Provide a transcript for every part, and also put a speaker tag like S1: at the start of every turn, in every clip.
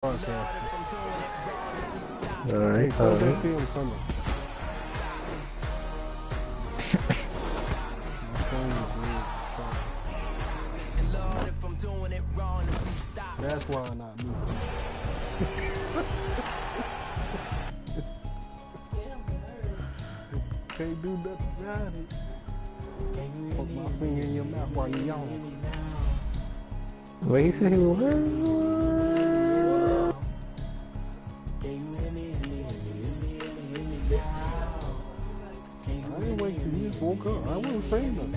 S1: Alright,
S2: Alright.
S1: That's why I'm not me. Can't do nothing about it. Put my finger in your mouth while you yawning.
S2: What he said he was hurt?
S1: I didn't wait till you woke up. I wasn't saying nothing.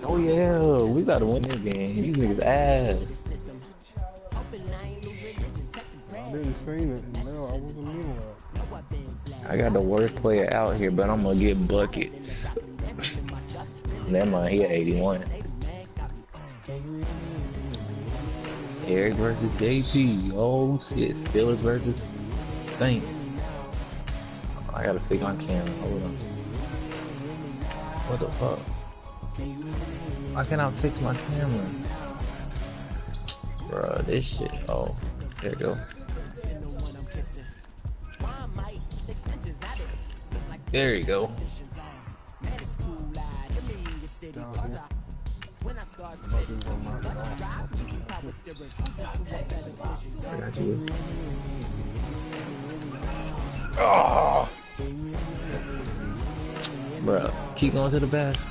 S2: Oh yeah, we gotta win this game. These niggas ass.
S1: I didn't say nothing. No, I wasn't meaning that.
S2: I got the worst player out here, but I'm gonna get buckets. Never mind, he at 81. Eric versus JP. Oh shit, Steelers versus Saints. I gotta fix my camera. Hold on. What the fuck? Why can't I fix my camera? Bruh, this shit. Oh, there you go. There you go. I got you. Oh, bruh, keep going to the basket.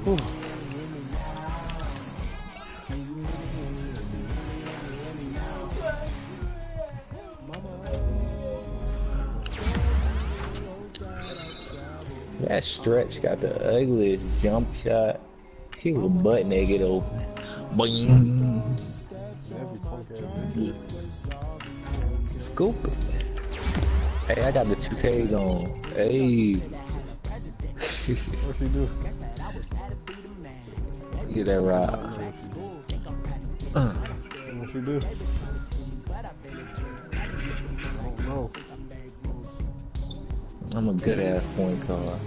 S2: Whew. That stretch got the ugliest jump shot. He was butt naked open. Boing. Scoop it. Hey, I got the 2Ks on. Hey.
S1: What she do?
S2: Get that ride.
S1: What she do? I don't know.
S2: I'm a good ass point guard.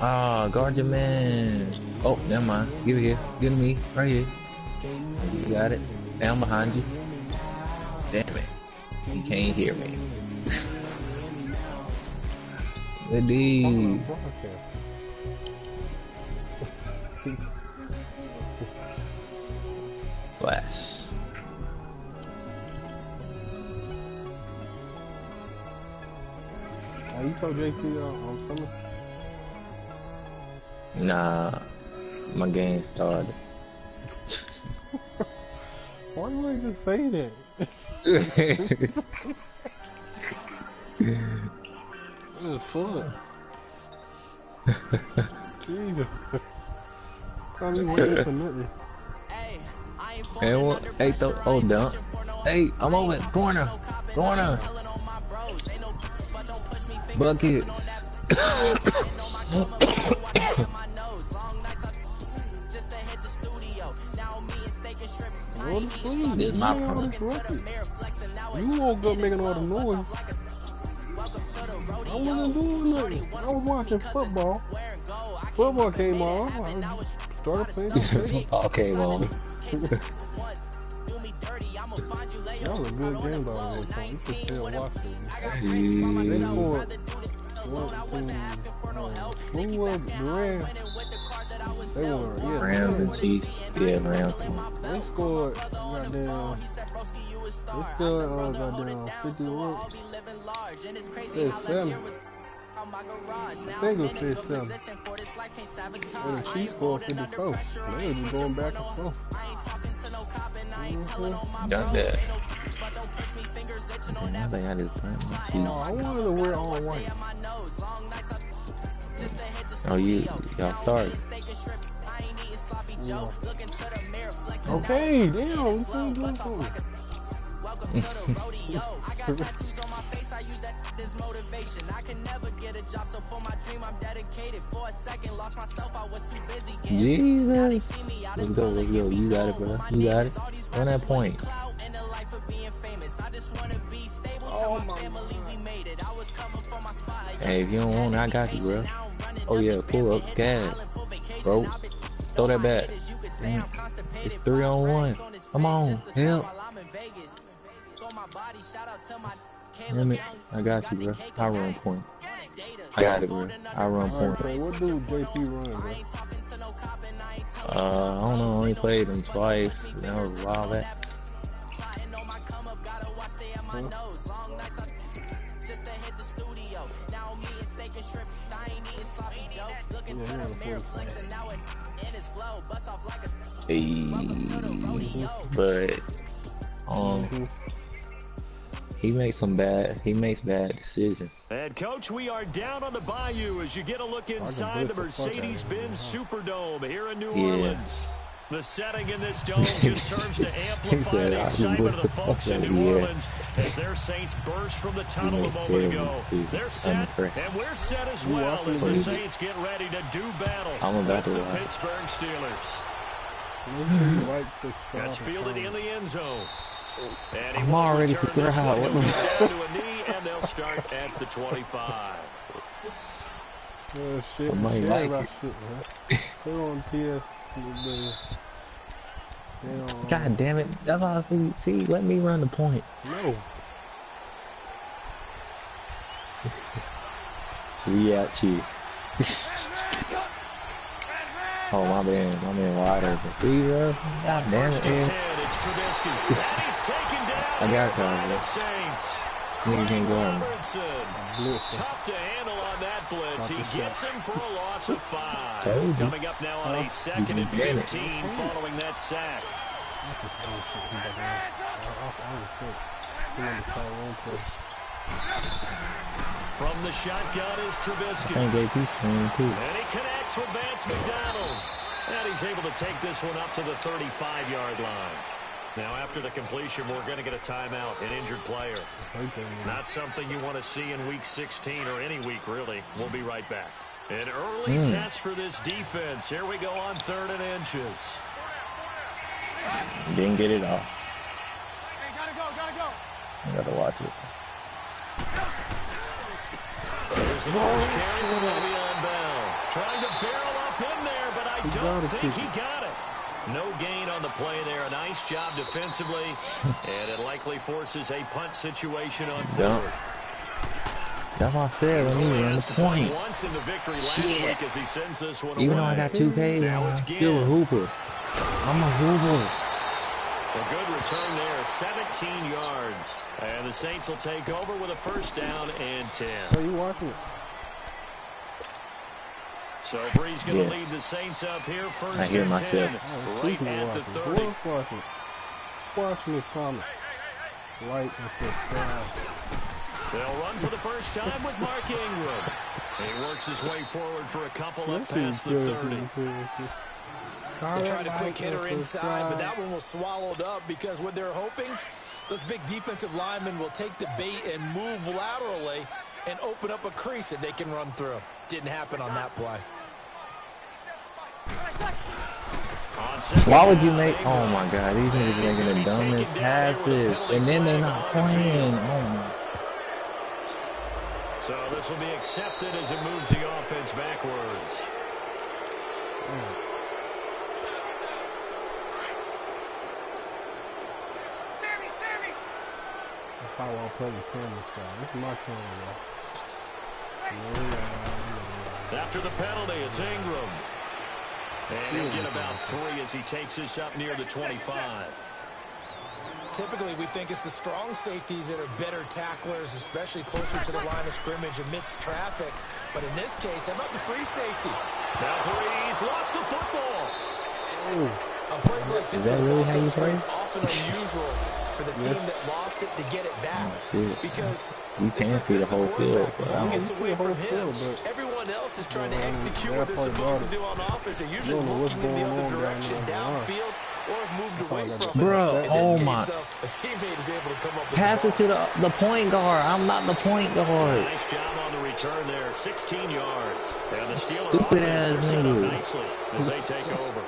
S2: Ah, guard your man. Oh, never mind. Give it here. Give it to me. Right here. You got it. Down behind you. Damn it. You can't hear me. Good D. Flash.
S1: You told JP I was coming?
S2: Nah, my game started.
S1: Why do I just say that? It was fun. Jesus. Can't be waiting for nothing.
S2: Hey, oh, dump. Hey, I'm over it. Corner. Corner. Bucket.
S1: Go to sleep.
S2: This is my problem.
S1: You woke up making all the noise. I wasn't doing nothing. I was watching football. Football came on. I started playing.
S2: Football came on.
S1: That was a good game by the way, so you should still watch it. They scored. Who was the Rams? They were, yeah.
S2: Rams and Chiefs. Yeah, Rams.
S1: They scored, goddamn. They scored, goddamn, 51. Said 7. I think it was 7. And the Chiefs scored 54. They were just going back and forth.
S2: Done that. I think I just playing my Chiefs.
S1: No, I wanted to wear all white.
S2: Oh, y'all started.
S1: Yeah. Okay, damn, we can't do something.
S2: Jesus. Let's go, let's go. You got it, bro. You got it. Run that point.
S1: Oh my.
S2: Hey, if you don't want it, I got you, bro. Oh yeah, pull up, gas, bro. Throw that back. It's 3-on-1. Come on, help. Damn it. I got you, bro. I run point. I got it, bro. I run point.
S1: So what do JP run, bro?
S2: I don't know. I only played him twice. That was a while back.
S1: Huh?
S2: Hey, but he makes bad decisions.
S3: And coach, we are down on the bayou as you get a look inside the Mercedes-Benz Superdome here in New Orleans. The setting in this dome just serves to amplify the excitement of the folks in New Orleans as their Saints burst from the tunnel a moment ago. They're set, and we're set as well as the Saints get ready to do battle with the Pittsburgh Steelers. That's fielded in the end zone. And
S2: I'm already to throw out.
S3: What down to a knee, and they'll start at the 25.
S1: Shit,
S2: I might like it.
S1: Shit, put on PS.
S2: God damn it. That's all I see. Let me run the point.
S1: No.
S2: OuTcHeA. Oh, my man wide open. See, bro? God damn it, man. I got it, bro. Nigga can't go on.
S3: Tough to handle on that blitz. He gets him for a loss of 5. Coming up now on a 2nd and 15 following that sack. From the shotgun is Trubisky. And he connects with Vance McDonald. And he's able to take this one up to the 35-yard line. Now, after the completion, we're going to get a timeout, an injured player. Not something you want to see in Week 16 or any week, really. We'll be right back. An early test for this defense. Here we go on 3rd and inches.
S2: Didn't get it off. I got to watch it.
S3: There's the first carry from Le'Veon Bell. Trying to barrel up in there, but I don't think he got it. No gain on the play there. A nice job defensively, and it likely forces a punt situation on 4th.
S2: That's what I said when he ran the point.
S3: Once in the victory last week as he sends this one
S2: Even
S3: away.
S2: though I got 2K, I'm still a hooper. I'm a hooper.
S3: A good return there, 17 yards. And the Saints will take over with a 1st down and 10.
S1: Are you watching it?
S3: So Bree's going to lead the Saints up here, 1st and 10, right at the 30.
S1: Watching this comment. Like and subscribe.
S3: They'll run for the first time with Mark Ingram. He works his way forward for a couple up past the 30.
S4: They tried a quick hitter inside, but that one was swallowed up because what they're hoping, those big defensive linemen will take the bait and move laterally and open up a crease that they can run through. Didn't happen on that play.
S2: Why would you make... Oh, my God. These niggas making the dumbest passes. And then they're not playing. Oh, my.
S3: So this will be accepted as it moves the offense backwards.
S1: That's how I'll play the camera side. This is my camera,
S3: After the penalty, it's Ingram. And he'll get about 3 as he takes this up near the 25.
S4: Typically, we think it's the strong safeties that are better tacklers, especially closer to the line of scrimmage amidst traffic. But in this case, how about the free safety?
S3: Now Breeze lost the football.
S4: On plays like this, it's often unusual for the team that lost it to get it back. Because
S2: you can't see the whole field.
S4: Gets away from him. Everyone else is trying to execute what they're supposed to do on offense. They're usually looking in the other direction, downfield, or have moved away from it.
S2: Bro, oh my.
S4: A teammate is able to come up with
S2: pass it to the point guard. I'm not the point guard.
S3: Nice job on the return there. 16 yards. And the Steelers
S2: stupid ass
S3: set up
S2: nigga.
S3: nicely as they take over.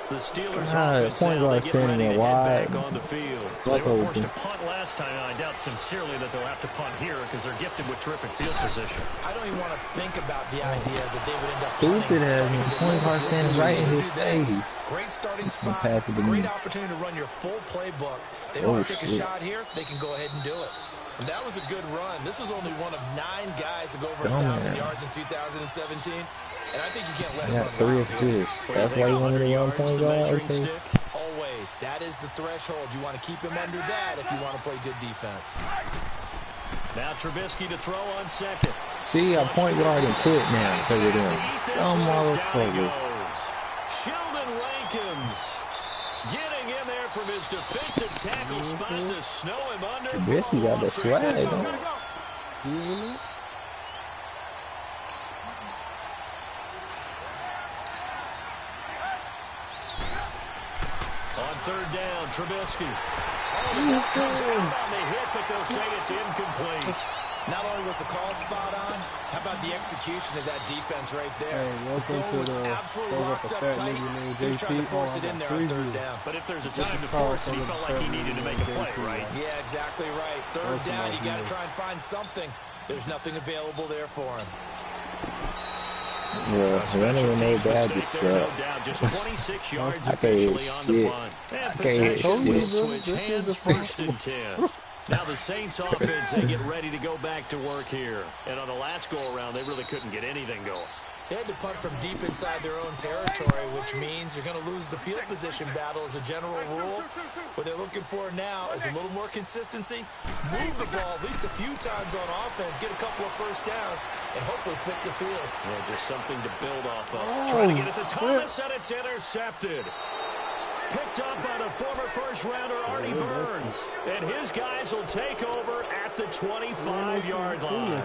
S3: The Steelers offense now, they get ready to head back on the field. They were forced to punt last time, and I doubt sincerely that they'll have to punt here because they're gifted with terrific field position.
S4: I don't even want to think about the idea that they would end up
S2: punting. Stupid point guard standing right in his face.
S4: Great starting spot, great opportunity to run your full playbook. If they want to take a shot here, they can go ahead and do it. And that was a good run. This was only one of 9 guys to go over 1,000 yards in 2017. And I think you can't let it run.
S2: 3 assists. That's why you wanted to run point guard. Okay.
S4: Always. That is the threshold. You want to keep him under that if you want to play good defense.
S3: Now Trubisky to throw on second.
S2: See, a point guard and quit now. So we're doing. Oh, motherfucker.
S3: Sheldon Rankins getting in there from his defensive tackle spot to snow him under.
S2: Trubisky got the swag, don't
S3: On third down, Trubisky. Oh, the ball comes out on the hit, but they'll say it's incomplete.
S4: Not only was the call spot on, how about the execution of that defense right there?
S1: Hey,
S4: Zone was absolutely locked up tight. He was trying to force it in there on third down.
S3: But if there's a time to force it, he felt like he needed to make a play, right?
S4: Yeah, exactly right. Third down, you got to try and find something. There's nothing available there for him.
S2: Yeah, running with no badges suck.
S3: Just 26 yards officially on the punt. And possession switch hands first and 10. Now the Saints offense, they get ready to go back to work here. And on the last go-around, they really couldn't get anything going.
S4: They had to punt from deep inside their own territory, which means you're going to lose the field position battle as a general rule. What they're looking for now is a little more consistency, move the ball at least a few times on offense, get a couple of first downs, and hopefully flip the field.
S3: Yeah, just something to build off of. Trying to get it to Thomas, and it's intercepted. Picked up by the former first-rounder Artie Burns. And his guys will take over at the 25-yard line.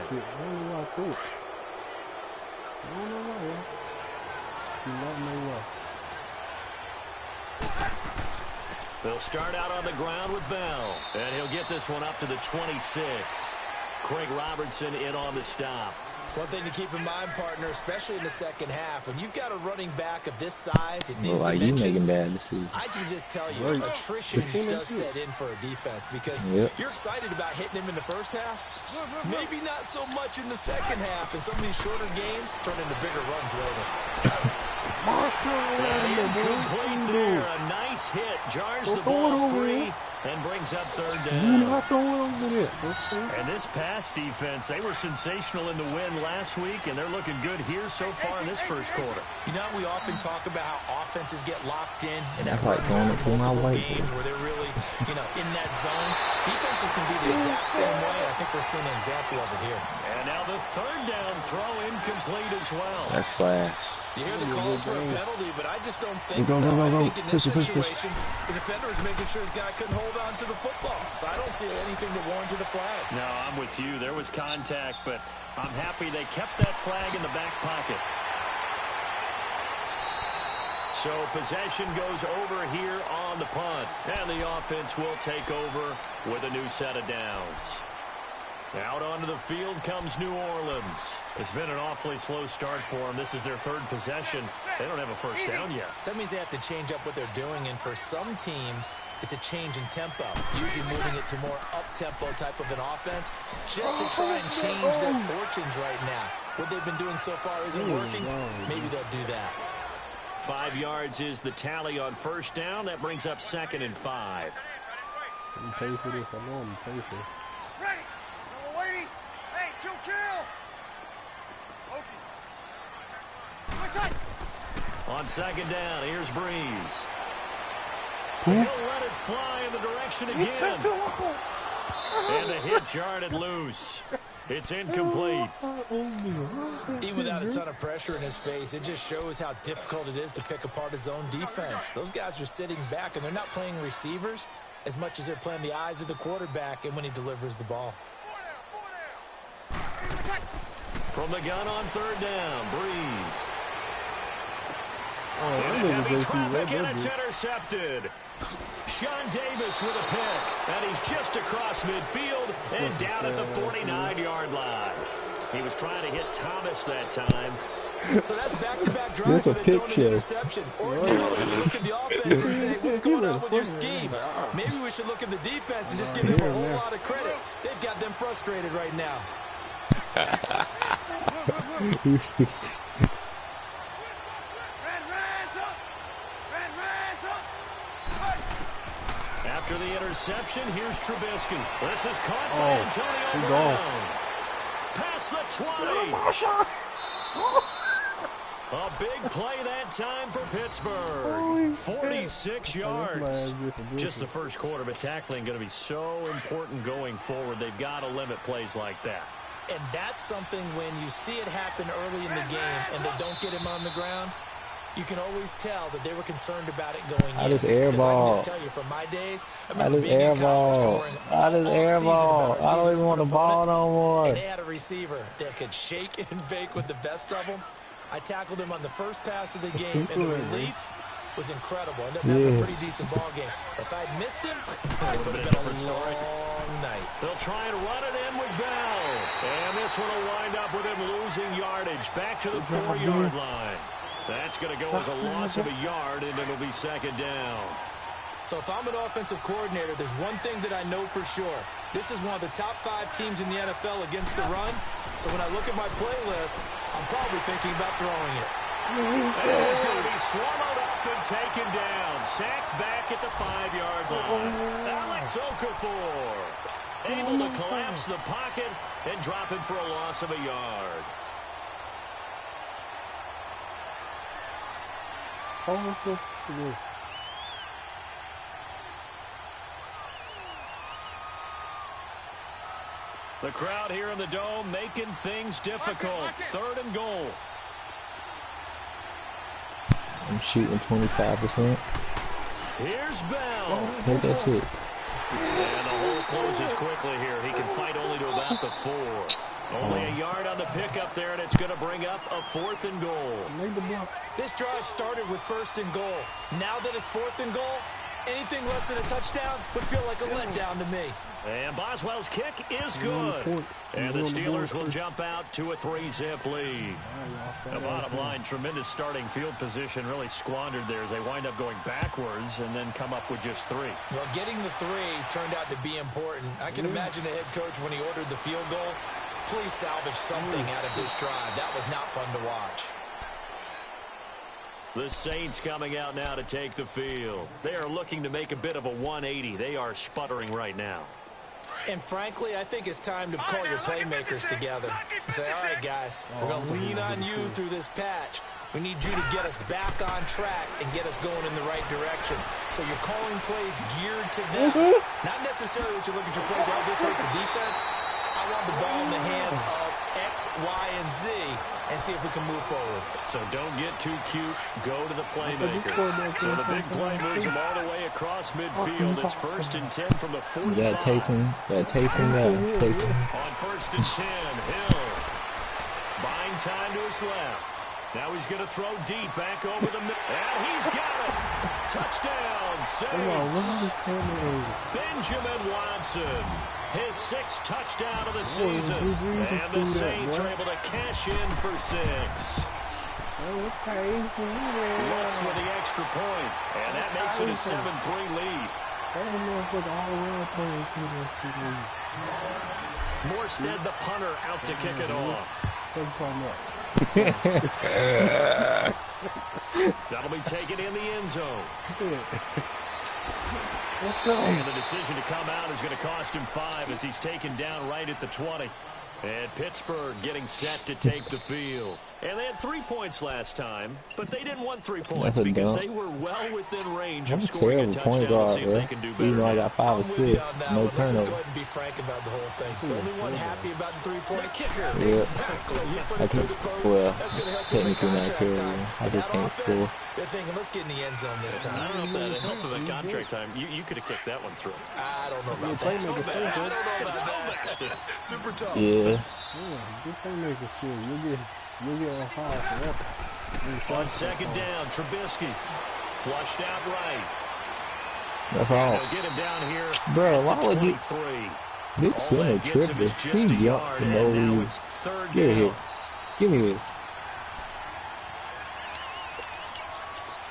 S3: They'll start out on the ground with Bell. And he'll get this one up to the 26. Craig Robertson in on the stop.
S4: One thing to keep in mind, partner, especially in the second half, when you've got a running back of this size and these dimensions, I can just tell you, attrition does set in for a defense because you're excited about hitting him in the first half, maybe not so much in the second half, and some of these shorter gains turn into bigger runs later.
S3: Incomplete there. A nice hit. Jars the ball free and brings up third down. And this pass defense, they were sensational in the win last week, and they're looking good here so far in this first quarter.
S4: You know, we often talk about how offenses get locked in and
S2: that's like going up to my
S4: games where they're really, in that zone. Defenses can be the exact same way, and I think we're seeing an example of it here.
S3: And now the third down throw incomplete as well.
S2: That's flash.
S4: You hear the calls for a penalty, but I just don't think so. I think in this situation, the defender is making sure his guy couldn't hold on to the football. So I don't see anything that warranted a flag.
S3: No, I'm with you. There was contact, but I'm happy they kept that flag in the back pocket. So possession goes over here on the punt. And the offense will take over with a new set of downs. Out onto the field comes New Orleans. It's been an awfully slow start for them. This is their third possession. They don't have a first down yet.
S4: So that means they have to change up what they're doing, and for some teams, it's a change in tempo, usually moving it to more up-tempo type of an offense, just to try and change their fortunes right now. What they've been doing so far isn't working. Maybe they'll do that.
S3: 5 yards is the tally on first down. That brings up 2nd and 5.
S1: I'm paying for this. I know I'm paying for it.
S5: Ready. Waiting. Hey, chill.
S3: On second down, here's Breeze. He'll let it fly in the direction again. And the hit jarred it loose. It's incomplete.
S4: Even without a ton of pressure in his face, it just shows how difficult it is to pick apart his own defense. Those guys are sitting back, and they're not playing receivers as much as they're playing the eyes of the quarterback and when he delivers the ball.
S3: From the gun on third down, Breeze.
S1: Heavy
S3: traffic, and it's intercepted. Sean Davis with a pick, and he's just across midfield and down at the 49-yard line. He was trying to hit Thomas that time,
S4: So that's back-to-back drives where they're throwing an interception. Ordinarily, you look at the offense and say, what's going on with your scheme? Maybe we should look at the defense and just give them a whole lot of credit. They've got them frustrated right now.
S3: After the interception, here's Trubisky. This is caught by Antonio Brown. Past the 20. A big play that time for Pittsburgh. 46 yards. Just the first quarter, but tackling going to be so important going forward. They've got to limit plays like that.
S4: And that's something when you see it happen early in the game and they don't get him on the ground, you can always tell that they were concerned about it going in.
S2: I just airball.
S4: I can just tell you from my days, I
S2: just
S4: remember being in college,
S2: I just airball. I don't even want the ball no more.
S4: And they had a receiver that could shake and bake with the best of them. I tackled him on the first pass of the game, and the relief was incredible. I ended up having a pretty decent ball game. But if I'd missed him, it would have been a long night.
S3: They'll try and run it in with Bell. And this one will wind up with him losing yardage back to the 4-yard line. That's going to go as a loss of a yard, and it'll be second down.
S4: So if I'm an offensive coordinator, there's one thing that I know for sure. This is one of the top 5 teams in the NFL against the run. So when I look at my playlist, I'm probably thinking about throwing it.
S3: And he's going to be swallowed up and taken down. Sacked back at the 5-yard line. Alex Okafor able to collapse the pocket and drop him for a loss of a yard. The crowd here in the Dome making things difficult. 3rd and goal.
S2: I'm shooting 25%.
S3: Here's Bell.
S2: Take that shit.
S3: And the hole closes quickly here. He can fight only to about the 4. Only a yard on the pickup there, and it's going to bring up a 4th and goal.
S4: This drive started with 1st and goal. Now that it's 4th and goal, anything less than a touchdown would feel like a letdown to me.
S3: And Boswell's kick is good. And the Steelers will jump out to a 3-zip lead. The bottom line, tremendous starting field position really squandered there as they wind up going backwards and then come up with just 3.
S4: Well, getting the 3 turned out to be important. I can imagine the head coach when he ordered the field goal. Please salvage something out of this drive. That was not fun to watch.
S3: The Saints coming out now to take the field. They are looking to make a bit of a 180. They are sputtering right now.
S4: And frankly, I think it's time to call your playmakers together and say, all right, guys, we're going to lean on you through this patch. We need you to get us back on track and get us going in the right direction. So you're calling plays geared to them. Not necessarily what you look at your plays, oh, this hurts the defense. I want the ball in the hands of X, Y, and Z and see if we can move forward.
S3: So don't get too cute. Go to the playmakers. So the big play moves them all the way across midfield. It's 1st and 10 from the 45.
S2: You gotta taste him.
S3: On 1st and 10, Hill. Buying time to his left. Now he's going to throw deep back over the middle. And he's got it. Touchdown, Saints. Benjamin Watson. His 6th touchdown of the season. And the Saints are able to cash in for 6. Looks with the extra point. And that makes it a 7-3 lead. Morstead, the punter, out to kick it off. That'll be taken in the end zone. And the decision to come out is going to cost him 5 as he's taken down right at the 20. And Pittsburgh getting set to take the field. And they had 3 points last time, but they didn't want 3 points because they were well within range of scoring a touchdown to see if they can do better.
S2: Even though I got 5 assists, no turnover.
S4: Let's just go ahead and be frank about the whole thing. The only one happy about the 3-point kicker.
S2: Yeah.
S4: Exactly. You put it through the post. That's going to help you in contract time.
S2: I just can't score.
S4: They're thinking, let's get in the end zone this time.
S3: I don't know if that helped with the contract time. You could have kicked that one through.
S4: I don't know about that. I don't know about that. Super tough.
S2: Yeah.
S1: Good playmaker shit. You'll get on fire for that.
S3: On 2nd down, Trubisky flushed out right.
S2: That's all.
S3: They'll get him down here.
S2: Bro, why would you? Big
S3: All
S2: center
S3: that gets him
S2: tripping.
S3: is just
S2: He
S3: a
S2: jumped
S3: yard,
S2: for
S3: and
S2: no
S3: now
S2: reason.
S3: it's 3rd
S2: Get
S3: down.
S2: here. Give me this.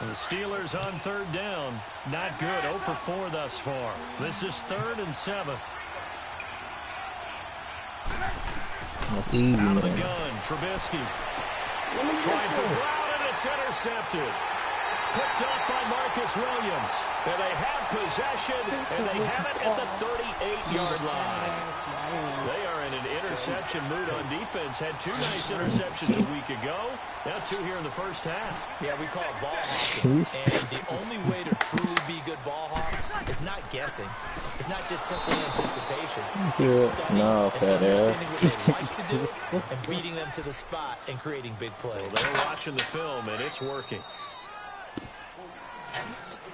S3: The Steelers on third down. Not good. 0 for 4 thus far. This is 3rd and 7.
S2: That's easy,
S3: Out of the
S2: man.
S3: gun, Trubisky. Trying for Brown, and it's intercepted. Picked up by Marcus Williams. And they have possession, and they have it at the 38-yard line. They are in an interception mood on defense. Had 2 nice interceptions a week ago. Now 2 here in the first half.
S4: Yeah, we call it ball hawking. And the only way to truly be good ball hawks is not guessing. It's not just simply anticipation. It's studying and understanding what they like to do and beating them to the spot and creating big plays.
S3: Well, they're watching the film, and it's working.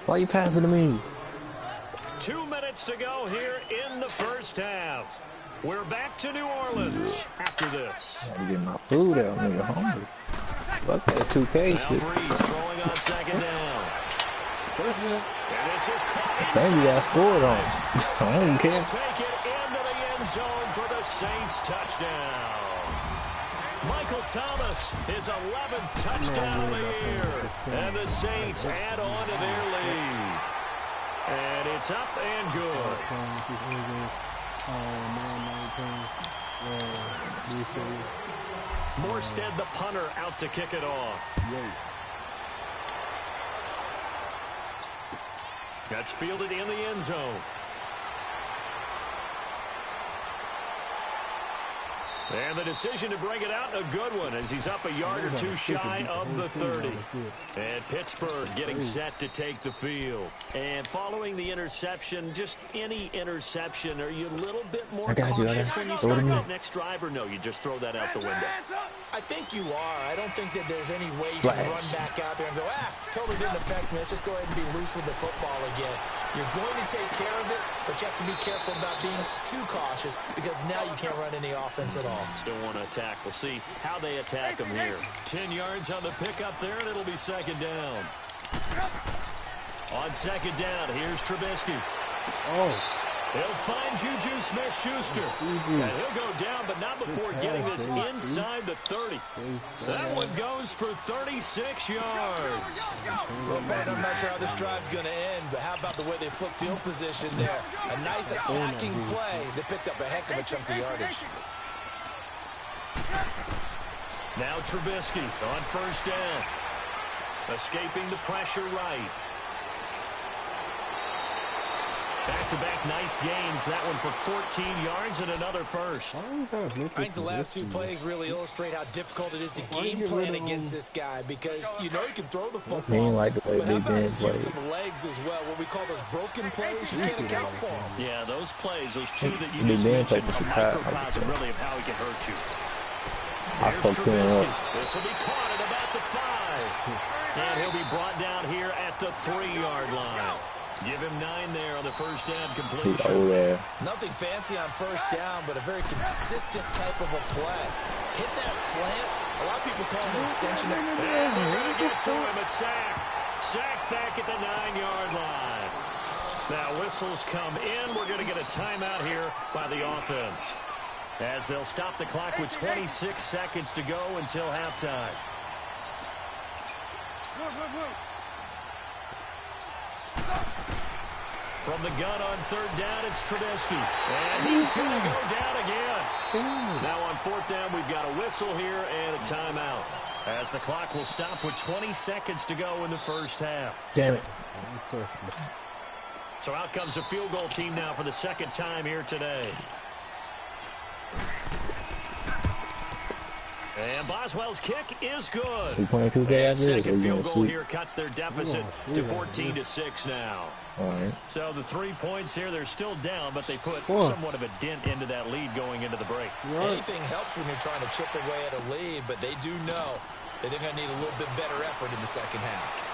S2: Why are you passing to me?
S3: 2 minutes to go here in the first half. We're back to New Orleans after this.
S2: I gotta get my food out, nigga. Hungry. Fuck that 2K
S3: Now
S2: shit.
S3: Breeze throwing on second down. And this is caught
S2: Dang, you got scored on. I don't
S3: They'll
S2: care.
S3: take it into the end zone for the Saints touchdown. Michael Thomas, his 11th touchdown of the year. And the Saints add on to their lead. And it's up and good. Morstead, the punter, out to kick it off. That's fielded in the end zone. And the decision to bring it out, a good one, as he's up a yard or 2 shy of the 30. And Pittsburgh getting set to take the field. And following the interception, just any interception, are you a little bit more cautious when you start that next drive, or no, you just throw that out the window?
S4: I think you are. I don't think that there's any way you can run back out there and go, totally didn't affect me. Let's just go ahead and be loose with the football again. You're going to take care of it, but you have to be careful about being too cautious because now you can't run any offense at all.
S3: Still want to attack. We'll see how they attack them here. 10 yards on the pickup there, and it'll be second down. On second down, here's Trubisky. He'll find Juju Smith-Schuster. And he'll go down, but not before getting this inside the 30. That one goes for 36 yards.
S4: Well, Pat, I'm not sure how this drive's going to end, but how about the way they flip field position there? A nice attacking play. They picked up a heck of a chunk of yardage.
S3: Now Trubisky on first down. Escaping the pressure right. Back-to-back nice gains. That one for 14 yards and another first.
S4: I think the last 2 plays really illustrate how difficult it is to game plan against this guy because you know he can throw the football.
S2: He ain't like the way
S4: but how
S2: Big
S4: about
S2: Ben
S4: his use
S2: played.
S4: of legs as well? What we call those broken plays, you can't account for them.
S3: Yeah, those plays, those 2 that you
S2: Big
S3: just
S2: Ben
S3: mentioned,
S2: played
S3: a
S2: the
S3: microcosm really of how he can hurt you.
S2: I
S3: Here's
S2: fucked him
S3: Trubisky.
S2: up.
S3: This will be caught at about the 5. And he'll be brought down here at the 3-yard line. Give him 9 there on the first down completion.
S4: Nothing fancy on first down, but a very consistent type of a play. Hit that slant. A lot of people call it an extension.
S3: And they're going to get to him, a sack. Sack back at the 9-yard line. Now whistles come in. We're going to get a timeout here by the offense, as they'll stop the clock with 26 seconds to go until halftime. From the gun on third down, it's Trubisky. And he's going to go down again. Now on fourth down, we've got a whistle here and a timeout, as the clock will stop with 20 seconds to go in the first half.
S2: Damn it.
S3: So out comes a field goal team now for the second time here today. And Boswell's kick is good. And second field goal here cuts their deficit to 14-6 now.
S2: All right.
S3: So the 3 points here, they're still down, but they put somewhat of a dent into that lead going into the break.
S4: Anything helps when you're trying to chip away at a lead, but they do know that they're going to need a little bit better effort in the second half.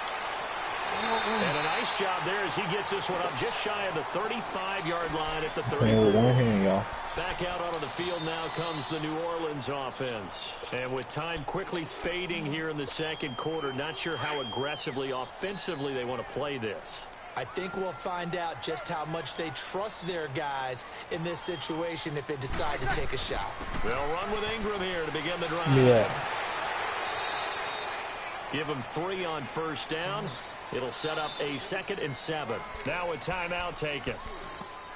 S3: And a nice job there as he gets this one up just shy of the 35-yard line at the 34. Back out onto the field now comes the New Orleans offense. And with time quickly fading here in the second quarter, not sure how aggressively, offensively they want to play this.
S4: I think we'll find out just how much they trust their guys in this situation if they decide to take a shot.
S3: They'll run with Ingram here to begin the drive.
S2: Yeah.
S3: Give him 3 on first down. It'll set up a 2nd and 7. Now a timeout taken.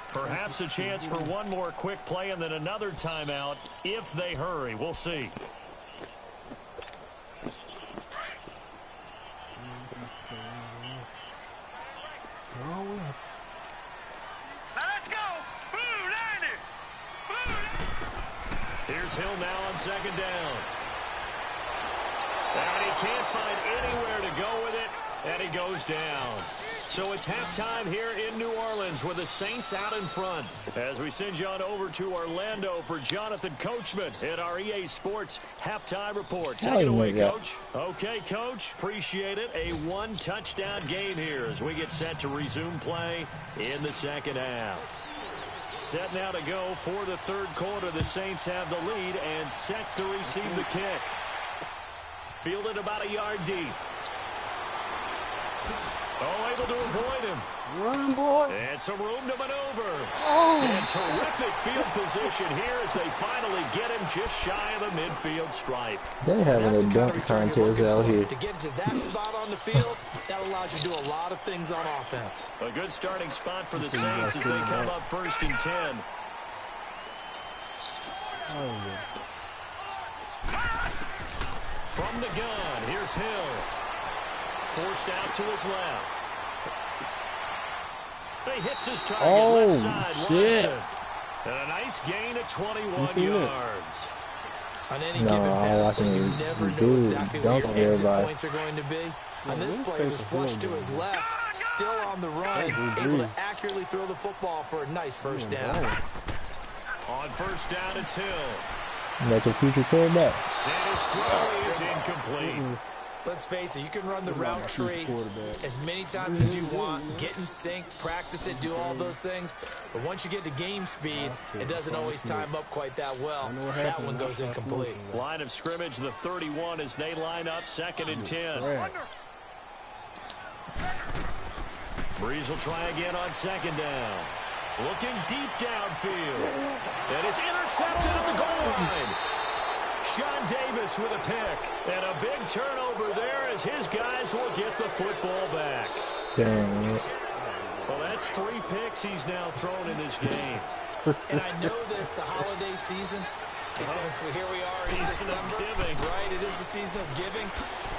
S3: Perhaps a chance for one more quick play and then another timeout if they hurry. We'll see.
S5: Let's go. Boo, Niner.
S3: Here's Hill now on 2nd down. And he can't find anywhere to go with it, and he goes down. So it's halftime here in New Orleans with the Saints out in front. As we send you on over to Orlando for Jonathan Coachman at our EA Sports halftime report. Take it away, Coach. Okay, Coach. Appreciate it. A 1-touchdown game here as we get set to resume play in the second half. Set now to go for the 3rd quarter. The Saints have the lead and set to receive the kick. Fielded about a yard deep. Oh, able to avoid him.
S1: Run, boy.
S3: And some room to maneuver.
S1: Oh.
S3: And terrific field position here as they finally get him just shy of the midfield stripe.
S2: They're having a dunk contest out here.
S4: To get to that spot on the field, that allows you to do a lot of things on offense.
S3: A good starting spot for the Saints as they come up 1st and 10.
S1: Oh, yeah.
S3: From the gun, here's Hill. Forced out to his left. He hits his target left side.
S2: Shit.
S3: Watson. And a nice gain of 21 yards.
S4: On any given pass play, you never know exactly where your exit points are going to be. On this play, it was flushed to his left, still on the run, able to accurately throw the football for a nice first down.
S3: On first down, it's Hill.
S2: That's a future quarterback.
S3: And his throw is incomplete.
S4: Let's face it, you can run the route tree as many times as you want, get in sync, practice it, do all those things. But once you get to game speed, it doesn't always time up quite that well. That one goes incomplete.
S3: Line of scrimmage, the 31 as they line up 2nd and 10. Breeze will try again on 2nd down. Looking deep downfield. And it's intercepted at the goal line. Sean Davis with a pick. And a big turnover there as his guys will get the football back.
S2: Dang it.
S3: Well, that's 3 picks he's now thrown in this game.
S4: And I know this, the holiday season, because here we are in December. Right, it is the season of giving.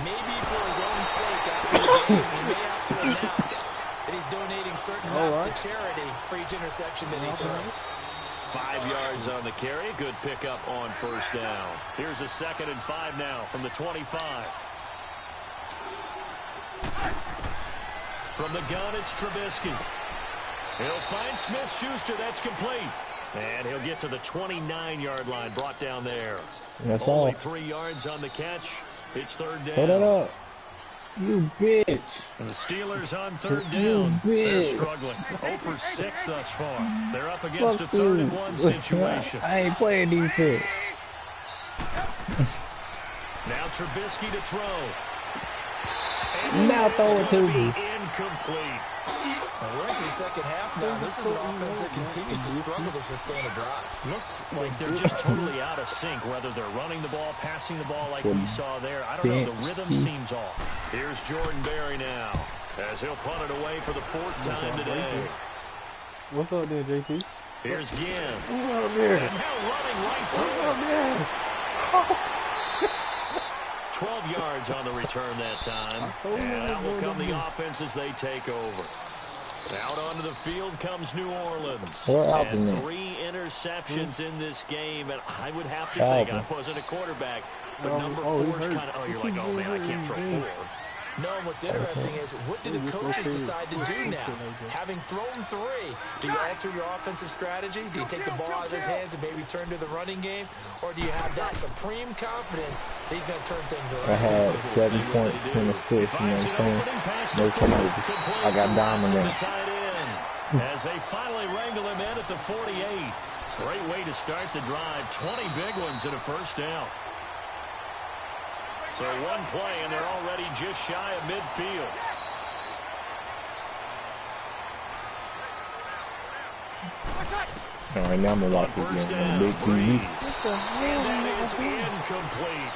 S4: Maybe for his own sake after the game, he may have to announce that he's donating certain amounts to charity for each interception that he throws.
S3: 5 yards on the carry. Good pickup on first down. Here's a 2nd and 5 now from the 25. From the gun, it's Trubisky. He'll find Smith-Schuster. That's complete. And he'll get to the 29-yard line, brought down there.
S2: That's
S3: Only
S2: all.
S3: 3 yards on the catch. It's 3rd down.
S2: Throw that up. You bitch.
S3: And the Steelers on 3rd down. They're struggling. 0 for 6 thus far. They're up against a 3rd and 1 situation.
S2: I ain't playing defense.
S3: Now Trubisky to throw.
S2: Now throw it to me.
S3: Incomplete.
S4: And we're into the second half now. This is an offense that continues to struggle to sustain a drive.
S3: Looks like they're just totally out of sync, whether they're running the ball, passing the ball like we saw there. I don't know. The rhythm seems off. Here's Jordan Berry now as he'll punt it away for the 4th time today.
S1: What's up there, JP?
S3: Here's Ginn.
S1: What's up there?
S3: And Hill running right through
S1: What's up
S3: it.
S1: there?
S3: 12 yards on the return that time. And out will come the offense as they take over. Out onto the field comes New Orleans. And 3 interceptions in this game. And I would have to think, I wasn't a quarterback, but number 4 is kind of, you're like, oh, man, I can't throw 4.
S4: No, and what's interesting is, what do the coaches decide to do now? Having thrown 3, do you alter your offensive strategy? Do you take the ball out of his hands and maybe turn to the running game? Or do you have that supreme confidence that he's going to turn things around?
S2: I had 7 points in the 6, you know what I'm saying? No turnovers. I got dominant.
S3: As they finally wrangle him in at the 48. Great way to start the drive. 20 big ones in a first down. So 1 play, and they're already just shy of midfield.
S2: All right, now I'm going to watch this game on the big TV.
S3: And that is incomplete.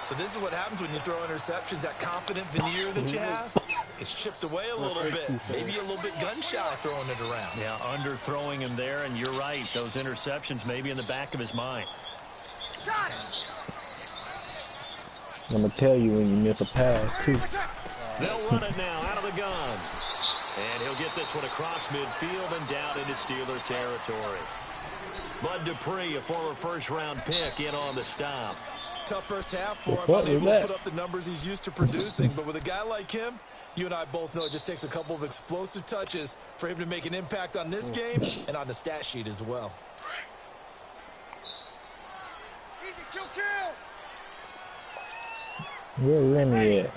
S4: So this is what happens when you throw interceptions. That confident veneer that you have gets chipped away a little bit. Maybe a little bit gun-shy throwing it around.
S3: Yeah, underthrowing him there, and you're right. Those interceptions may be in the back of his mind.
S5: Got it.
S2: I'm going to tell you when you miss a pass, too.
S3: They'll run it now out of the gun. And he'll get this one across midfield and down into Steeler territory. Bud Dupree, a former first-round pick, in on the stop.
S4: Tough first half for him. Unable to put up the numbers he's used to producing. But with a guy like him, you and I both know it just takes a couple of explosive touches for him to make an impact on this game and on the stat sheet as well.
S5: Easy, kill, kill.
S2: Where Remy at?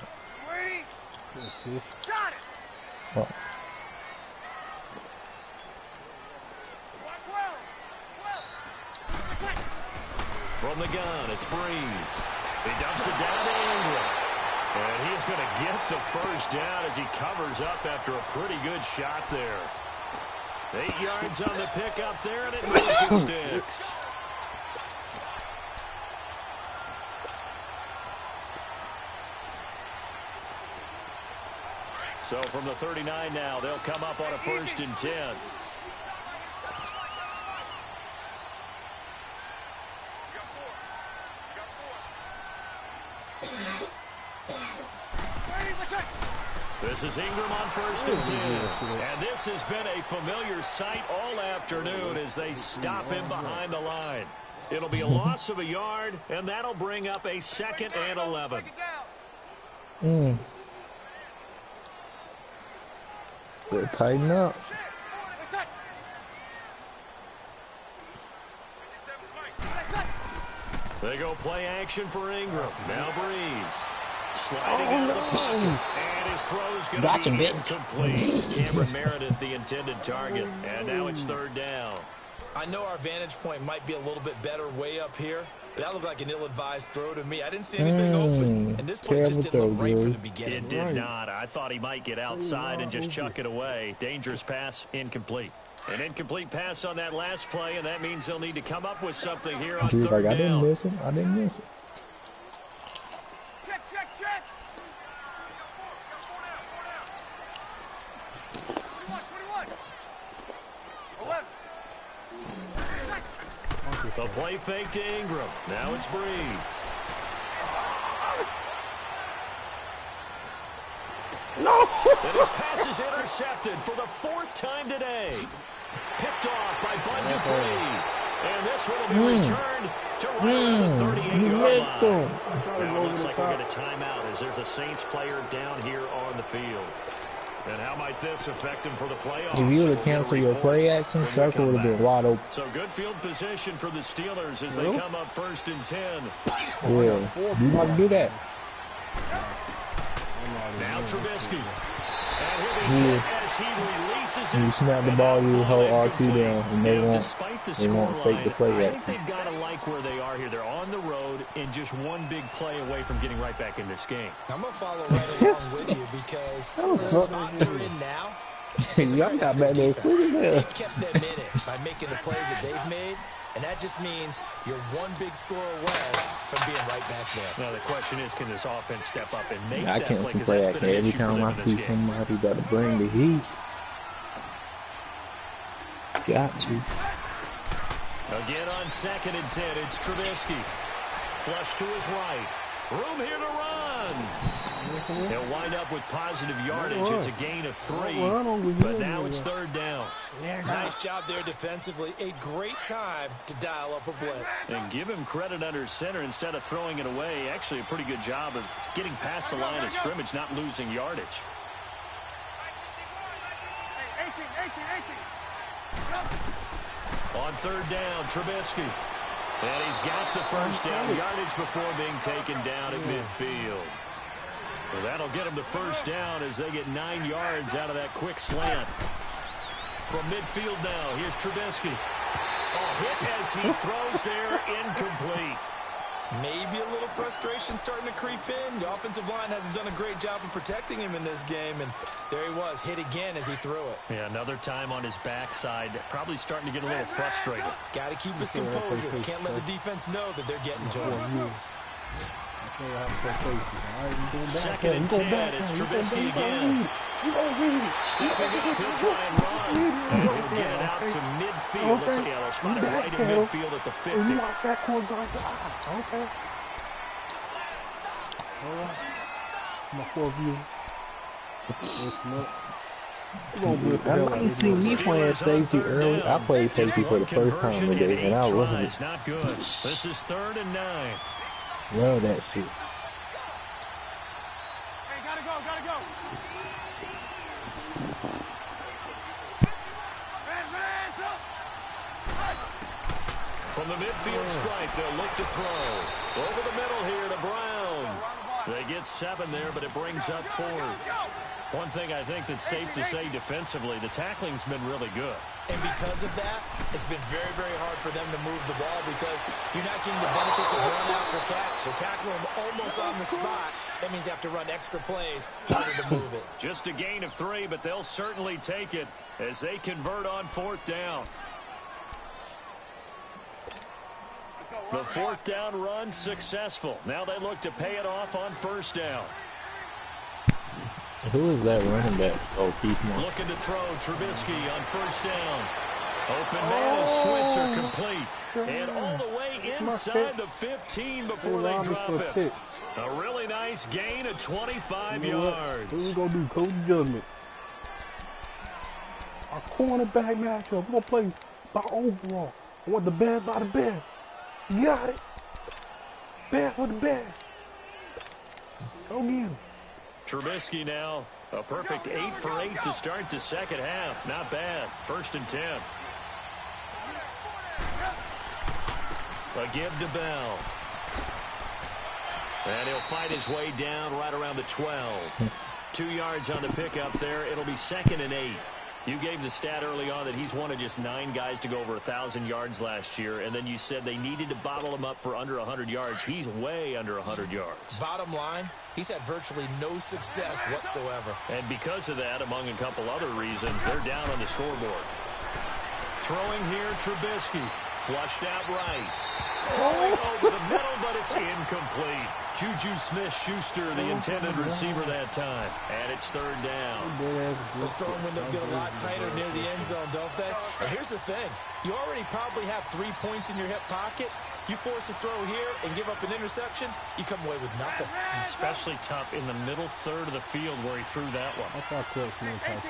S5: Waiting. Got it.
S2: Oh.
S3: From the gun, it's Breeze. He dumps it down to Ingram. And he's going to get the first down as he covers up after a pretty good shot there. 8 yards on the pickup there, and it moves the sticks. So from the 39 now, they'll come up on a 1st and 10. This is Ingram on 1st and 10. And this has been a familiar sight all afternoon as they stop him behind the line. It'll be a loss of a yard, and that'll bring up a 2nd and 11.
S2: Better tighten up.
S3: They go play action for Ingram. Now Breeze. Sliding out of the pocket. And his throw's going to be incomplete. Cameron Meredith, the intended target. And now it's 3rd down.
S4: I know our vantage point might be a little bit better way up here, but that looked like an ill-advised throw to me. I didn't see anything open, and this play just didn't look right from the beginning.
S3: It did not. I thought he might get outside and just chuck it away. Dangerous pass, incomplete. An incomplete pass on that last play, and that means they'll need to come up with something here on 3rd down.
S2: I didn't miss it. I didn't miss it.
S5: Check, check, check. 21. 11.
S3: The play fake to Ingram. Now it's Breeze.
S2: No!
S3: And his pass is intercepted for the 4th time today. Picked off by Bud Dupree. And this one will be returned to right on the 38-yard line. Now it looks like we'll get a timeout as there's a Saints player down here on the field. And how might this affect him for the playoffs?
S2: If you would have canceled your play action, circle would have been wide open.
S3: So good field position for the Steelers as they come up 1st and 10.
S2: Yeah, you might do that.
S3: Now Trubisky. And he'll be hit as he releases it.
S2: You snap the ball, you hold R2 down, and they won't fake the play
S3: I think they've got to like where they are here. They're on the road and just one big play away from getting right back in this game.
S4: I'm going to follow right along with you because the spot they're in now,
S2: y'all got back there quick.
S4: they've kept them in it by making the plays that they've made. And that just means you're one big score away from being right back there.
S3: Now, the question is, can this offense step up and make
S2: I
S3: that
S2: can't
S3: play?
S2: see play action every time I see somebody got to bring the heat. Got to.
S3: Again on 2nd and 10, it's Trubisky. Flush to his right. Room here to run. He'll wind up with positive yardage. It's a gain of 3, but now it's 3rd down.
S4: Nice job there defensively. A great time to dial up a blitz.
S3: And give him credit under center instead of throwing it away. Actually, a pretty good job of getting past the line of scrimmage, not losing yardage.
S5: 18.
S3: On 3rd down, Trubisky. And he's got the first down yardage before being taken down at midfield. Well, that'll get him the first down as they get 9 yards out of that quick slant. From midfield now, here's Trubisky. A hit as he throws there, incomplete.
S4: Maybe a little frustration starting to creep in. The offensive line hasn't done a great job of protecting him in this game, and there he was, hit again as he threw it.
S3: Yeah, another time on his backside, probably starting to get a little frustrated.
S4: Got to keep his composure. Can't let the defense know that they're getting to him.
S3: Second and 10, it's Trubisky again. Stepping up, he'll try and run. And he'll get it out to midfield. Let's see, they'll spot it right in midfield at the 50.
S1: You watch that corner guard. Okay. All right. My fourth view.
S2: I know you see me playing safety early. I played safety for the first time today, and I wasn't.
S3: It's not good. This is 3rd and 9.
S2: Love that shit.
S5: Hey, gotta go, gotta go.
S3: From the midfield stripe, they'll look to throw. Over the middle here to Brown. They get 7 there, but it brings up 4th. One thing I think that's safe to say defensively, the tackling's been really good.
S4: And because of that, it's been very, very hard for them to move the ball because you're not getting the benefits of run after catch. They're tackling them almost on the spot. That means you have to run extra plays, harder to move it.
S3: Just a gain of 3, but they'll certainly take it as they convert on 4th down. The 4th down run successful. Now they look to pay it off on 1st down.
S2: Who is that running back? Oh, Keith Moore.
S3: Looking to throw Trubisky on 1st down. Open man is Switzer complete. And all the way inside the 15 before they drop it. A really nice gain of 25 yards.
S1: What we gonna do? Coach judgment. Our cornerback matchup. We're gonna play by overall. I want the best by the best. You got it. Best for the best. Go get him.
S3: Trubisky now, a perfect 8 for 8 to start the second half. Not bad. 1st and 10. A give to Bell. And he'll fight his way down right around the 12. 2 yards on the pickup there. It'll be 2nd and 8. You gave the stat early on that he's one of just 9 guys to go over 1,000 yards last year, and then you said they needed to bottle him up for under 100 yards. He's way under 100 yards.
S4: Bottom line, he's had virtually no success whatsoever.
S3: And because of that, among a couple other reasons, they're down on the scoreboard. Throwing here, Trubisky. Flushed out right. Throwing over the middle, but it's incomplete. Juju Smith-Schuster, the intended receiver that time. And it's 3rd down.
S4: Those throwing windows get a lot tighter near the end zone, don't they? And here's the thing. You already probably have 3 points in your hip pocket. You force a throw here and give up an interception, you come away with nothing.
S3: And especially tough in the middle third of the field where he threw that one.
S1: I thought Coach Smith had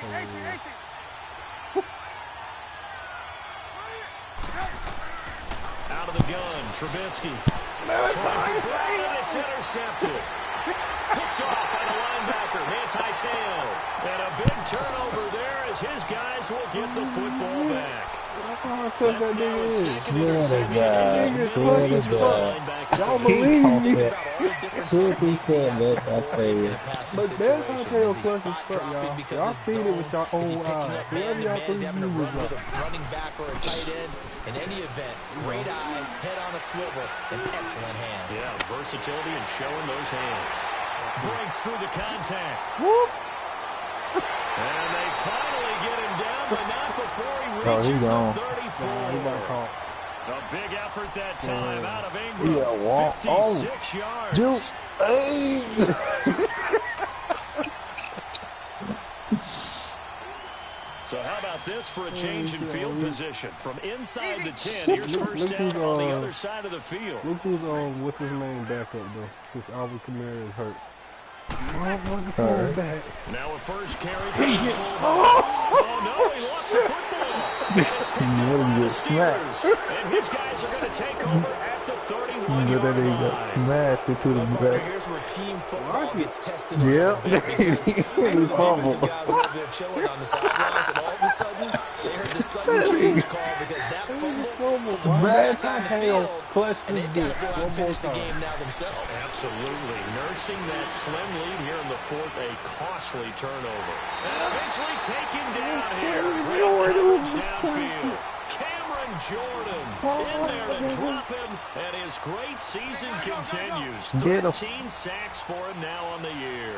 S3: Out of the gun, Trubisky. Trying for Brown, it's intercepted. Picked off by the linebacker, Manti-Te'o. And a big turnover there as his guys will get the football back. That's now a 2nd interception.
S2: Swear to God.
S1: Don't believe me.
S2: Swear he said that, I tell you.
S1: But there's no tail question for y'all. Y'all seen it with your own eyes. Whoever y'all think you was like.
S4: Running back or a tight end. In any event, great eyes, head on a swivel, and excellent hands.
S3: Yeah, versatility and showing those hands. Breaks through the contact.
S1: Whoop.
S3: And they finally get him down, but not before he reaches the 34. A big effort that time out of Ingram. 56 yards.
S2: Dude, hey.
S3: So how about this for a change in field position? From inside the 10, here's 1st down on the other side of the field.
S1: Look who's what's his name back up though, since Alvin Kamara is hurt.
S3: Now a first carry from the fullback. Oh no, he lost the football. And his guys are going to take over at the 31-yard line.
S2: Got smashed into the back.
S4: Here's where team football gets tested.
S2: Yeah.
S4: Defensive guys were over there chilling on the sidelines, and all of a sudden, they heard the sudden change call because that fumble to back on the field, and they've got to go out and finish the game now themselves.
S3: Absolutely. Nursing that slim lead here in the 4th, a costly turnover. And eventually taken down here. Great coverage downfield. Cameron Jordan in there to drop him, and his great season continues. 13 sacks for him now on the year.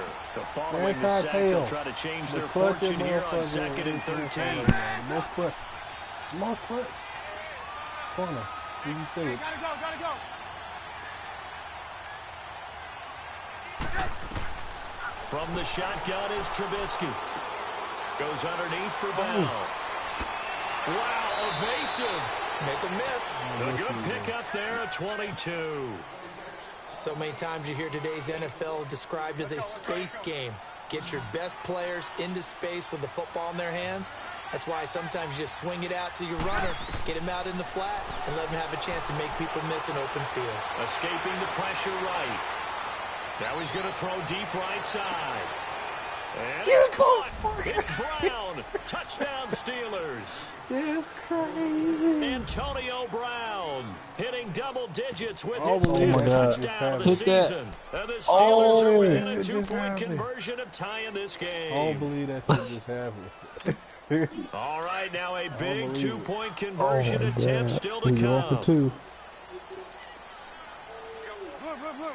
S3: Following the sack, they'll try to change their fortune here on 2nd and 13.
S1: Most clutch. Corner. You say it.
S5: Gotta go, gotta go.
S3: From the shotgun is Trubisky. Goes underneath for Bell. Wow, evasive.
S4: Make a miss.
S3: A good pickup there at 22.
S4: So many times you hear today's NFL described as a space game. Get your best players into space with the football in their hands. That's why sometimes you just swing it out to your runner, get him out in the flat, and let him have a chance to make people miss an open field.
S3: Escaping the pressure right. Now he's going to throw deep right side. And it's caught. It's Brown. Touchdown Steelers.
S1: That's crazy.
S3: Antonio Brown hitting double digits with his 10th
S1: God.
S3: touchdown of the
S1: Hit that.
S3: season. And the Steelers are within a
S1: it just
S3: 2-point
S1: happened.
S3: conversion of tying this
S1: I don't
S3: game.
S1: believe that shit just happened.
S3: All right, now a big
S1: believe it.
S3: 2-point conversion attempt still to
S2: He's going for
S3: come.
S2: 2.
S5: Blue, blue, blue.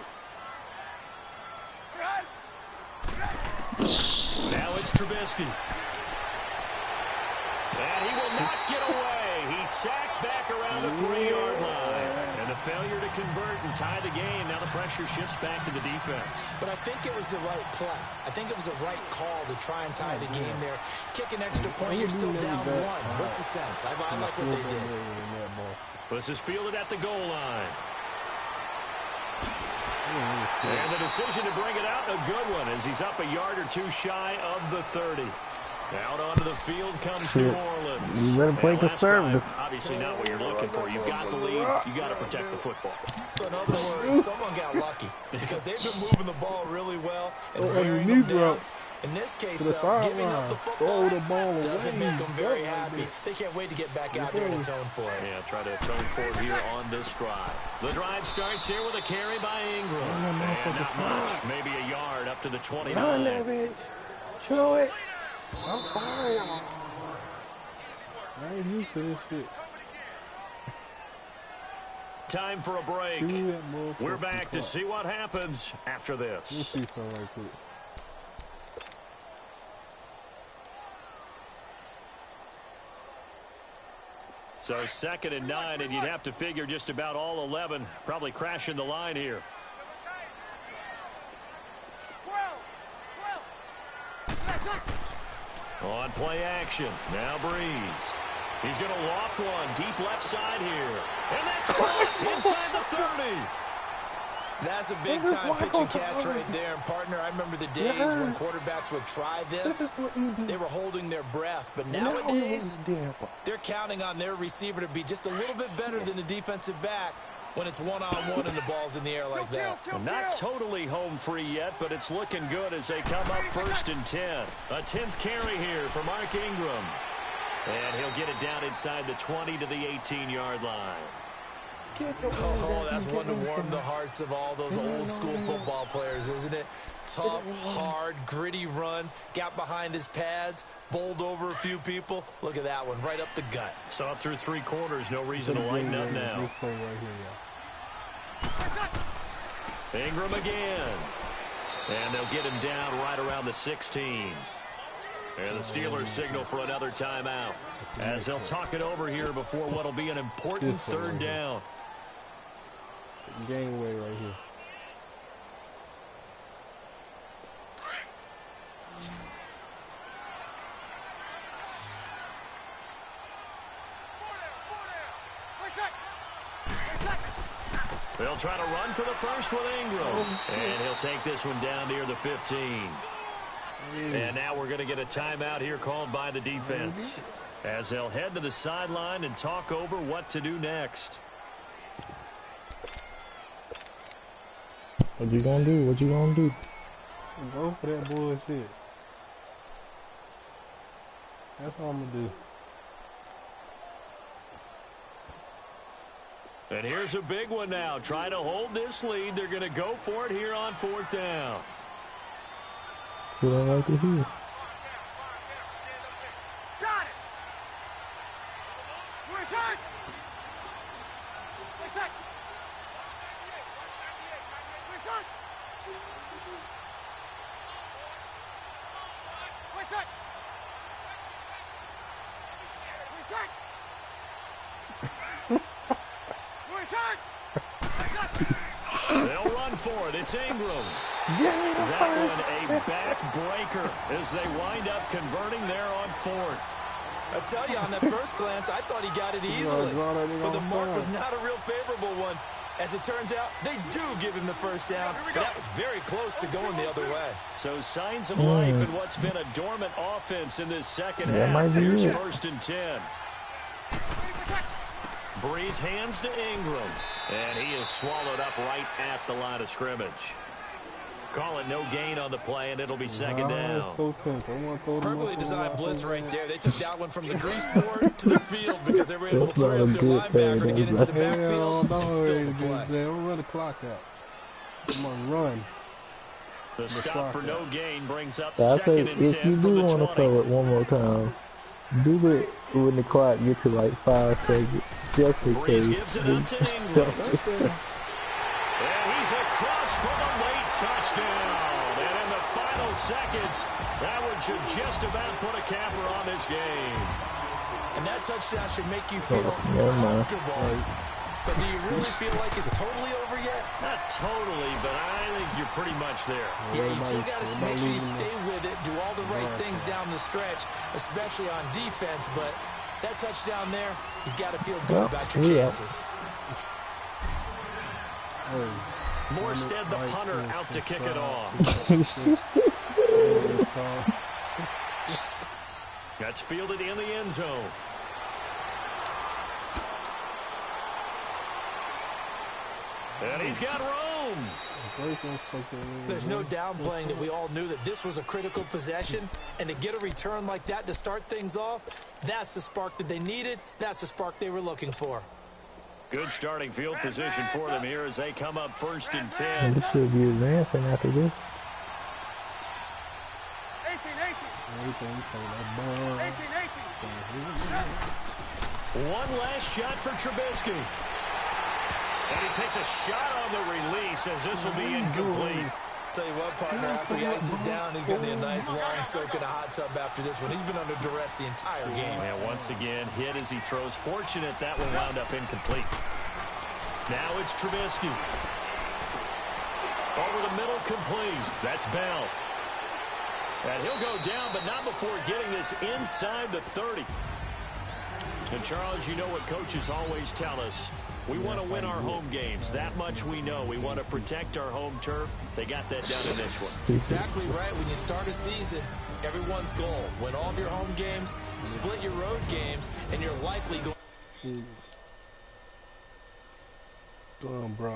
S5: Right.
S3: Now it's Trubisky. And he will not get away. He's sacked back around the 3-yard line. And a failure to convert and tie the game. Now the pressure shifts back to the defense.
S4: But I think it was the right play. I think it was the right call to try and tie the game there. Kick an extra point, you're still down 1. What's the sense? I like what they did.
S3: This is fielded at the goal line. And the decision to bring it out, a good one, as he's up a yard or 2 shy of the 30. Out onto the field comes New Orleans.
S2: You better play
S3: And last
S2: conservative.
S3: drive, obviously not what you're looking for. You've got the lead. You got to protect the football.
S4: So in other words, someone got lucky because they've been moving the ball really well and wearing
S1: knee
S4: them down.
S1: drop.
S4: In this case,
S1: To the
S4: though, giving up
S1: sideline.
S4: the
S1: Throw
S4: football
S1: the ball
S4: doesn't
S1: away.
S4: make them very
S1: Go
S4: happy. They can't wait to get back out there and atone for it.
S3: Yeah, try to atone for it here on this drive. The drive starts here with a carry by Ingram. And not much, maybe a yard up to the 29.
S1: Run that bitch. Chew it. I'm sorry. I ain't used to this shit.
S3: Time for a break. We're back to see what happens after
S1: Let's
S3: this.
S1: see something right quick.
S3: So 2nd and 9, and you'd have to figure just about all 11 probably crashing the line here.
S5: 12.
S3: On play action, now Breeze. He's going to loft one deep left side here. And that's caught inside the 30.
S4: That's a big-time pitch and catch right there. And, partner, I remember the days when quarterbacks would try this. They were holding their breath. But nowadays, they're counting on their receiver to be just a little bit better than the defensive back when it's one-on-one and the ball's in the air like that.
S3: Not totally home free yet, but it's looking good as they come up 1st and 10. A 10th carry here for Mark Ingram. And he'll get it down inside the 20 to the 18-yard line.
S4: Oh, that's one to warm the hearts of all those old-school football players, isn't it? Tough, hard, gritty run, got behind his pads, bowled over a few people. Look at that one, right up the gut.
S3: So up through 3 quarters, no reason to lighten up now. Ingram again. And they'll get him down right around the 16. And the Steelers signal for another timeout as they'll talk it over here before what will be an important 3rd down.
S1: Game away right here.
S3: They'll try to run for the first with Ingram. And he'll take this one down near the 15. And now we're going to get a timeout here called by the defense as they'll head to the sideline and talk over what to do next.
S2: What you gonna do? What you gonna do?
S1: Go for that bullshit. That's what I'm gonna do.
S3: And here's a big one now. Trying to hold this lead. They're going to go for it here on 4th down.
S2: What I like to hear.
S5: Got it. We're shot. We're shot. We're shot. We're shot. We're shot.
S3: They'll run for it. It's Ingram. That one a back-breaker as they wind up converting there on fourth.
S4: I tell you, on that first glance, I thought he got it easily. But the mark was not a real favorable one. As it turns out, they do give him the first down, but that was very close to going the other way.
S3: So signs of life in what's been a dormant offense in this second half. Here's 1st and 10. Breeze hands to Ingram, and he is swallowed up right at the line of scrimmage. Call it no gain on the play, and it'll be 2nd down.
S4: Perfectly designed blitz right there. They took that one from the grease board to the field because they were able to throw up their linebacker to get into the backfield and spill the play.
S1: Don't run the clock out. Come on, run.
S3: The stop for no gain brings up
S2: I
S3: 2nd
S2: think
S3: and
S2: if
S3: 10
S2: you
S3: from
S2: do
S3: the
S2: want to
S3: 20.
S2: throw it one more time, do it when the clock gets to like 5 seconds. Just in
S3: Breeze
S2: case.
S3: gives it up to Ingram. And he's across for the late touchdown. And in the final seconds, that one should just about put a capper on this game.
S4: And that touchdown should make you feel comfortable. But do you really feel like it's totally over yet?
S3: Not totally, but I think you're pretty much there.
S4: Yeah, you still got to make sure you stay with it, do all the right things down the stretch, especially on defense. But that touchdown there, you got to feel good about your chances.
S3: Morstead, the punter, out to kick it off. That's fielded in the end zone. And he's got room.
S4: There's no downplaying that we all knew that this was a critical possession, and to get a return like that to start things off, that's the spark that they needed. That's the spark they were looking for.
S3: Good starting field position for them here as they come up 1st and 10.
S2: This should be advancing after this.
S5: 18.
S3: One last shot for Trubisky. And he takes a shot on the release as this will be incomplete.
S4: Tell you what, partner, after the ice is down, he's going to need a nice long soak in a hot tub after this one. He's been under duress the entire game.
S3: And once again, hit as he throws. Fortunate that one wound up incomplete. Now it's Trubisky. Over the middle, complete. That's Bell. And he'll go down, but not before getting this inside the 30. And Charles, you know what coaches always tell us. We want to win our home games. That much we know. We want to protect our home turf. They got that done in this one.
S4: Exactly right. When you start a season, everyone's goal: win all of your home games, split your road games, and you're likely going.
S1: Bro.